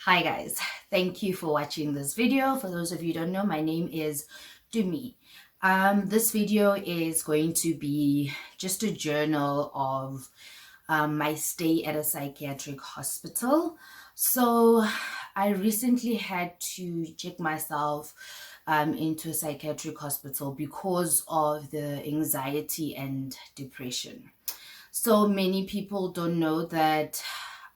Hi guys, thank you for watching this video. For those of you who don't know, my name is Dumi. This video is going to be just a journal of my stay at a psychiatric hospital. So I recently had to check myself into a psychiatric hospital because of the anxiety and depression. So many people don't know that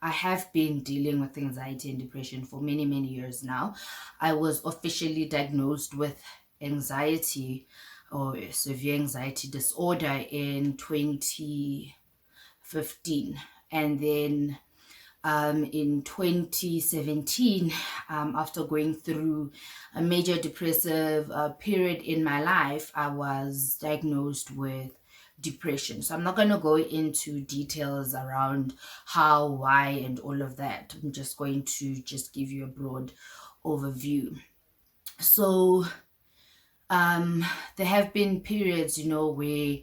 I have been dealing with anxiety and depression for many, many years now. I was officially diagnosed with anxiety or severe anxiety disorder in 2015. And then in 2017, after going through a major depressive period in my life, I was diagnosed with depression. So I'm not going to go into details around how, why, and all of that. I'm just going to just give you a broad overview. So there have been periods, where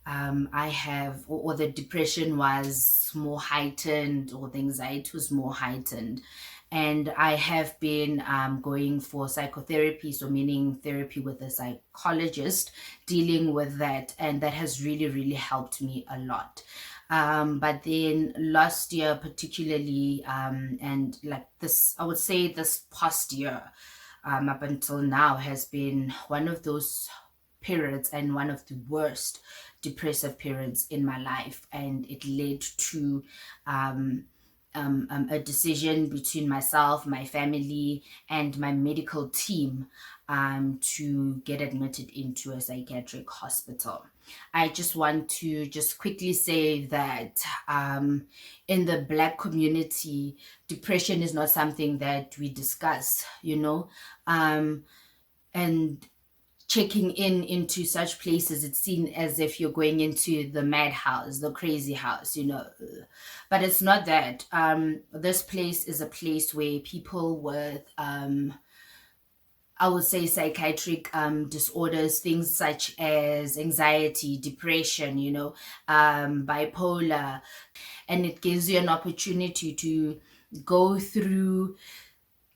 I have, or the depression was more heightened, or the anxiety was more heightened. And I have been going for psychotherapy, so meaning therapy with a psychologist, dealing with that. And that has really, really helped me a lot. But then last year, particularly, and like this, I would say this past year, up until now, has been one of those periods and one of the worst depressive periods in my life. And it led to a decision between myself, my family, and my medical team to get admitted into a psychiatric hospital. I just want to just quickly say that in the Black community, depression is not something that we discuss, and checking into such places, it's seen as if you're going into the madhouse, the crazy house, but it's not that. This place is a place where people with I would say psychiatric disorders, things such as anxiety, depression, bipolar, and it gives you an opportunity to go through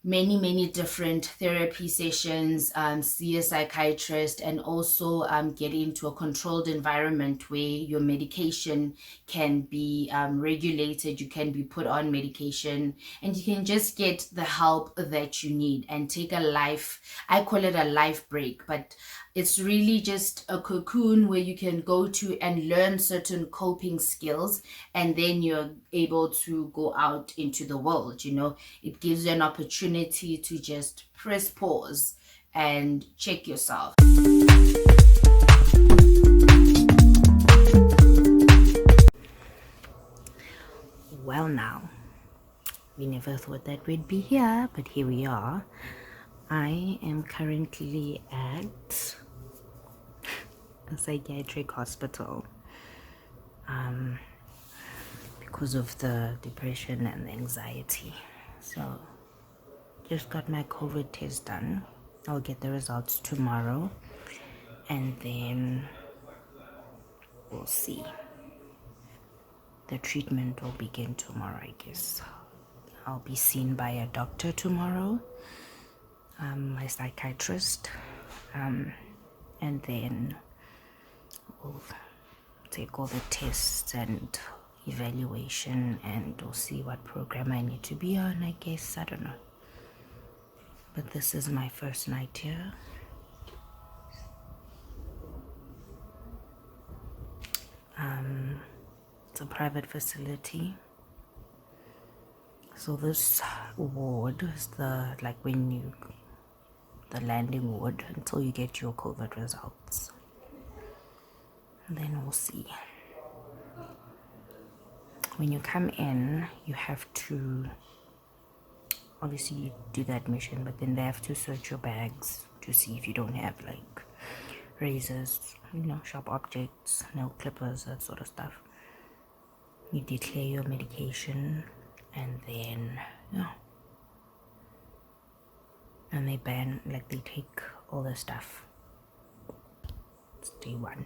many different therapy sessions, see a psychiatrist, and also get into a controlled environment where your medication can be regulated. You can be put on medication, and you can just get the help that you need and take I call it a life break, but it's really just a cocoon where you can go to and learn certain coping skills, and then you're able to go out into the world. It gives you an opportunity to just press pause and check yourself. Well, now, we never thought that we'd be here, but here we are. I am currently at a psychiatric hospital because of the depression and the anxiety. So just got my COVID test done. I'll get the results tomorrow, and then we'll see. The treatment will begin tomorrow, I guess. I'll be seen by a doctor tomorrow, my psychiatrist, and then we'll take all the tests and evaluation, and we'll see what program I need to be on, I guess. I don't know. But this is my first night here. It's a private facility. So this ward is the landing ward until you get your COVID results. And then we'll see. When you come in, you have to obviously do the admission, but then they have to search your bags to see if you don't have razors, sharp objects, nail clippers, that sort of stuff. You declare your medication, and then and they they take all the stuff. It's day one.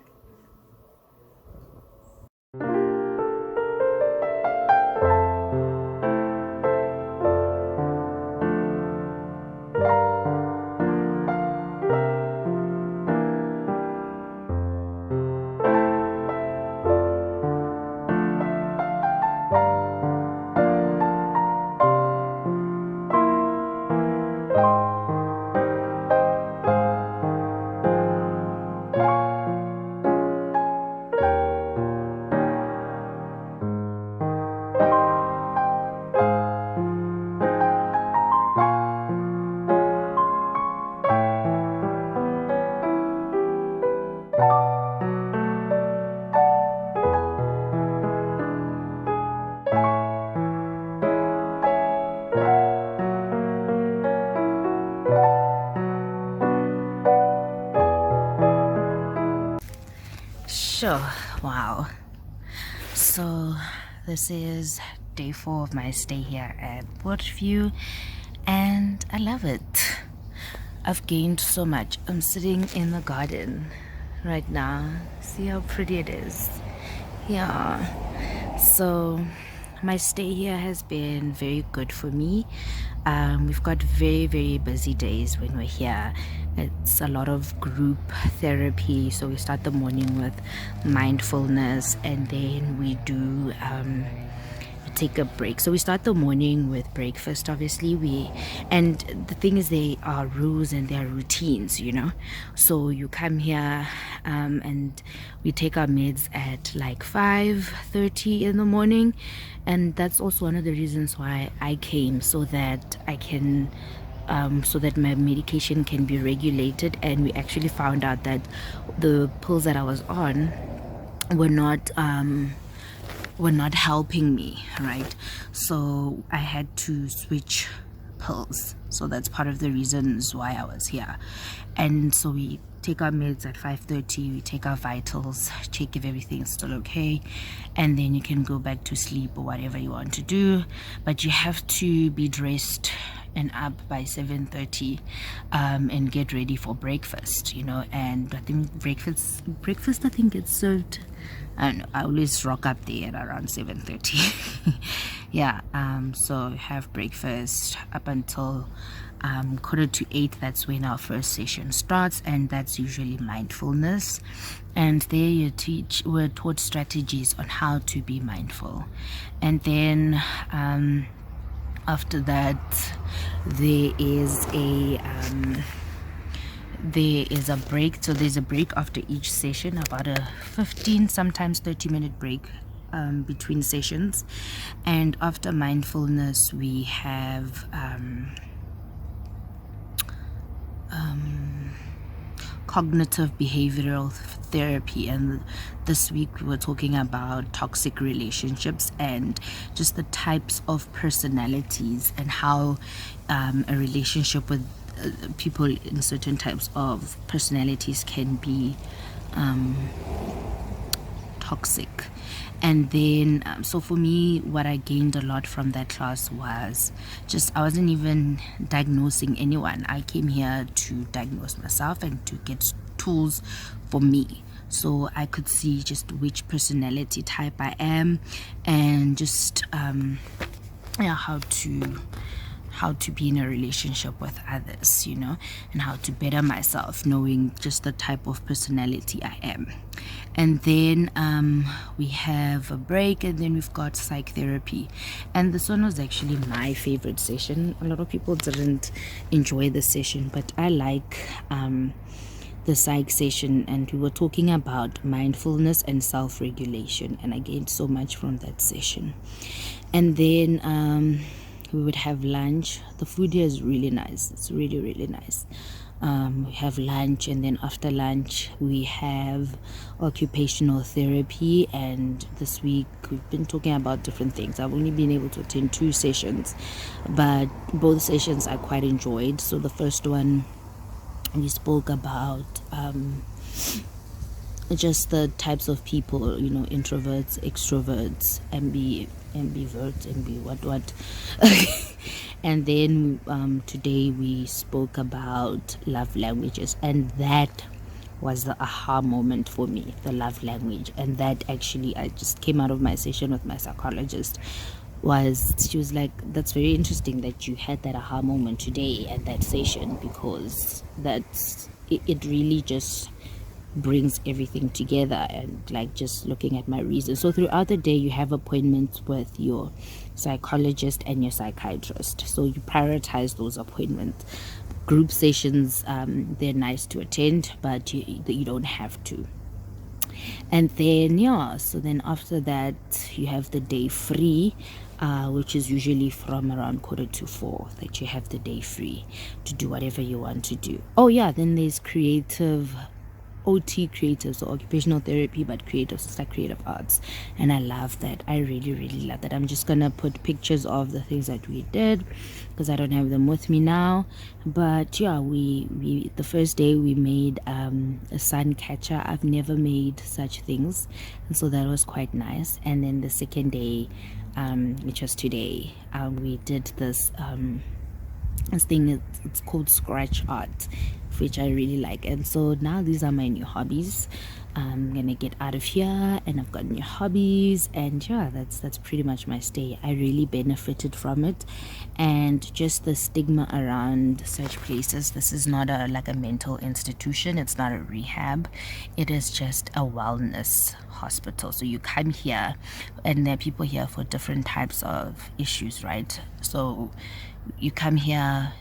Sure. Wow. So this is day 4 of my stay here at Portview, and I love it. I've gained so much. I'm sitting in the garden right now. See how pretty it is. Yeah. So my stay here has been very good for me. We've got very, very busy days when we're here. It's a lot of group therapy. So we start the morning with mindfulness, and then we do take a break. So we start the morning with breakfast, obviously. And the thing is, they are rules and they are routines, so you come here and we take our meds at like 5:30 in the morning, and that's also one of the reasons why I came, so that I can so that my medication can be regulated. And we actually found out that the pills that I was on were not helping me, right? So I had to switch pills. So that's part of the reasons why I was here. And so we take our meds at 5:30, we take our vitals, check if everything's still okay, and then you can go back to sleep or whatever you want to do. But you have to be dressed and up by 7:30 and get ready for breakfast, and I think breakfast I think gets served, and I always rock up there at around 7:30. Yeah. So have breakfast up until 7:45. That's when our first session starts, and that's usually mindfulness. And there we're taught strategies on how to be mindful. And then after that, there is a break. So there's a break after each session, about a 15, sometimes 30-minute break between sessions. And after mindfulness, we have cognitive behavioral therapy. And this week we were talking about toxic relationships and just the types of personalities, and how a relationship with people in certain types of personalities can be toxic. And then so for me, what I gained a lot from that class was just, I wasn't even diagnosing anyone. I came here to diagnose myself and to get tools for me, so I could see just which personality type I am, and just how to be in a relationship with others, and how to better myself, knowing just the type of personality I am. And then we have a break, and then we've got psych therapy. And this one was actually my favorite session. A lot of people didn't enjoy the session, but I like the psych session. And we were talking about mindfulness and self-regulation, and I gained so much from that session. And then we would have lunch. The food here is really nice. It's really, really nice. We have lunch, and then after lunch we have occupational therapy. And this week we've been talking about different things. I've only been able to attend 2 sessions, but both sessions I quite enjoyed. So the first one, we spoke about just the types of people, introverts, extroverts, ambivert, what. And then today we spoke about love languages, and that was the aha moment for me, the love language. And that actually, I just came out of my session with my psychologist, she was like, that's very interesting that you had that aha moment today at that session, because it really just brings everything together. And like, just looking at my reasons. So throughout the day you have appointments with your psychologist and your psychiatrist, so you prioritize those appointments. Group sessions, they're nice to attend, but you don't have to. And then so then after that you have the day free, which is usually from around 3:45, that you have the day free to do whatever you want to do. Then there's creative OT creatives, or occupational therapy, but creatives, it's like creative arts. And I love that. I really, really love that. I'm just gonna put pictures of the things that we did because I don't have them with me now. But yeah, we the first day we made a sun catcher. I've never made such things, and so that was quite nice. And then the second day, which was today, we did this thing. It's called scratch art, which I really like. And so now these are my new hobbies. I'm gonna get out of here and I've got new hobbies, and yeah, that's pretty much my stay. I really benefited from it. And just the stigma around such places, this is not a like a mental institution, it's not a rehab, it is just a wellness hospital. So you come here and there are people here for different types of issues, right? So you come here,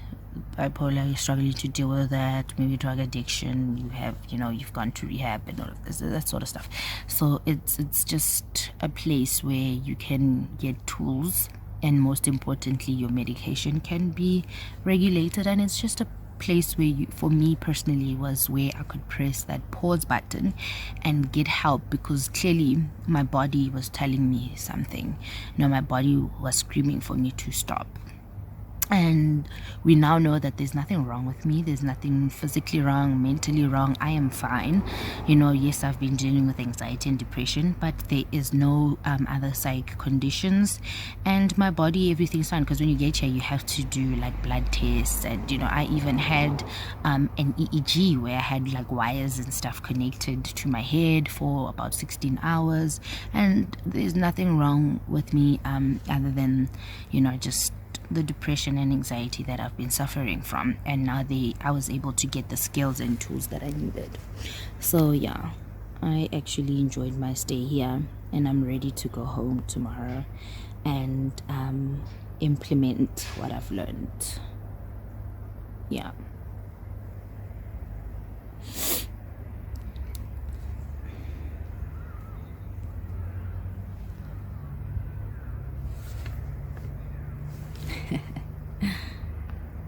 bipolar, you're struggling to deal with that, maybe drug addiction, you have, you've gone to rehab and all of this, that sort of stuff. So it's just a place where you can get tools, and most importantly your medication can be regulated. And it's just a place where for me personally, was where I could press that pause button and get help, because clearly my body was telling me something. My body was screaming for me to stop. And we now know that there's nothing wrong with me. There's nothing physically wrong, mentally wrong. I am fine. Yes, I've been dealing with anxiety and depression, but there is no other psych conditions. And my body, everything's fine. Because when you get here, you have to do like blood tests. And, I even had an EEG where I had like wires and stuff connected to my head for about 16 hours. And there's nothing wrong with me other than, just the depression and anxiety that I've been suffering from. And now I was able to get the skills and tools that I needed. So yeah, I actually enjoyed my stay here, and I'm ready to go home tomorrow and implement what I've learned. Yeah.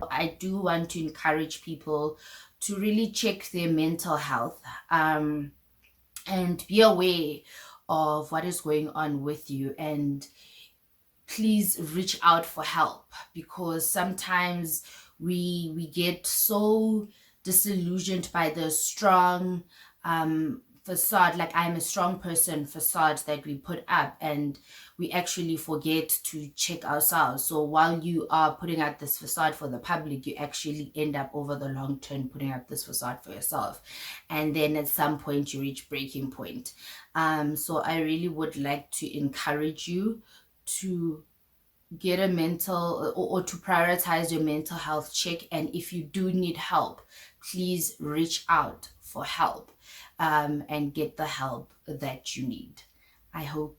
I do want to encourage people to really check their mental health, and be aware of what is going on with you, and please reach out for help, because sometimes we get so disillusioned by the strong facade, like I'm a strong person facade that we put up, and we actually forget to check ourselves. So while you are putting out this facade for the public, you actually end up over the long term putting up this facade for yourself, and then at some point you reach breaking point. So I really would like to encourage you to get a mental or to prioritize your mental health check. And if you do need help, please reach out for help, and get the help that you need. I hope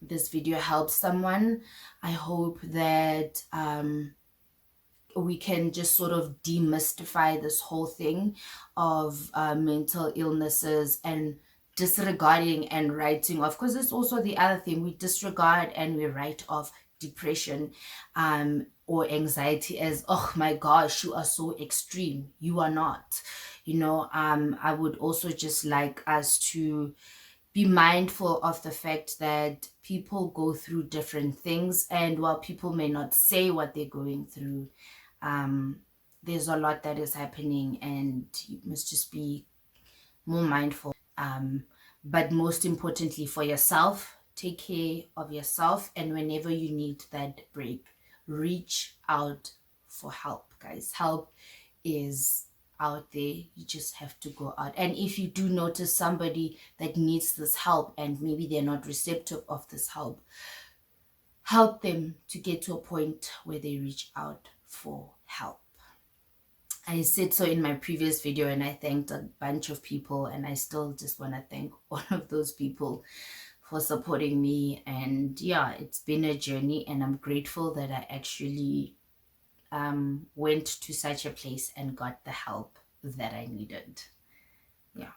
this video helps someone. I hope that we can just sort of demystify this whole thing of mental illnesses and disregarding and writing off, because it's also the other thing, we disregard and we write off depression or anxiety as, oh my gosh, you are so extreme. You are not. I would also just like us to be mindful of the fact that people go through different things, and while people may not say what they're going through, there's a lot that is happening, and you must just be more mindful. But most importantly, for yourself, take care of yourself, and whenever you need that break, reach out for help, guys. Help is out there. You just have to go out. And if you do notice somebody that needs this help and maybe they're not receptive of this help, help them to get to a point where they reach out for help. I said so in my previous video, and I thanked a bunch of people, and I still just want to thank all of those people for supporting me. And yeah, it's been a journey, and I'm grateful that I actually went to such a place and got the help that I needed. Yeah.